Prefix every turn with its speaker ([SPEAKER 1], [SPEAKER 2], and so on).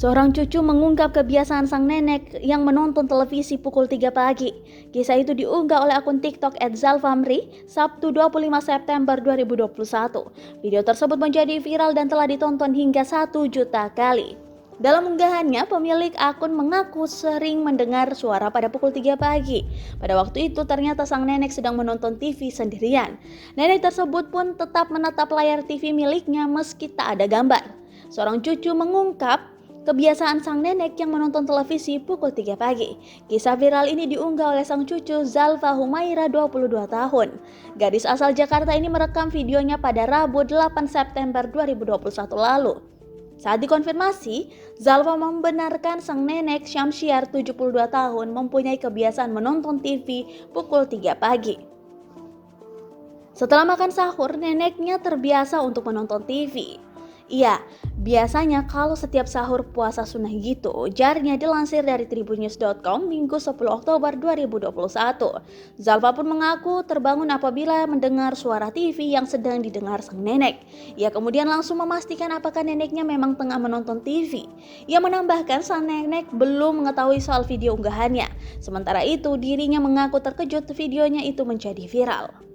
[SPEAKER 1] Seorang cucu mengungkap kebiasaan sang nenek yang menonton televisi pukul 3 pagi. Kisah itu diunggah oleh akun TikTok @zalfamri Sabtu 25 September 2021. Video tersebut menjadi viral dan telah ditonton hingga 1 juta kali. Dalam unggahannya, pemilik akun mengaku sering mendengar suara pada pukul 3 pagi. Pada waktu itu ternyata sang nenek sedang menonton TV sendirian. Nenek tersebut pun tetap menatap layar TV miliknya meski tak ada gambar. Seorang cucu mengungkap kebiasaan sang nenek yang menonton televisi pukul 3 pagi. Kisah viral ini diunggah oleh sang cucu Zalfa Humaira 22 tahun. Gadis asal Jakarta ini merekam videonya pada Rabu 8 September 2021 lalu. Saat dikonfirmasi, Zalfa membenarkan sang nenek Syamsiar 72 tahun mempunyai kebiasaan menonton TV pukul 3 pagi. Setelah makan sahur, neneknya terbiasa untuk menonton TV. Iya, biasanya kalau setiap sahur puasa sunnah gitu, ujarnya dilansir dari tribunnews.com Minggu 10 Oktober 2021. Zalfa pun mengaku terbangun apabila mendengar suara TV yang sedang didengar sang nenek. Ia kemudian langsung memastikan apakah neneknya memang tengah menonton TV. Ia menambahkan sang nenek belum mengetahui soal video unggahannya. Sementara itu, dirinya mengaku terkejut videonya itu menjadi viral.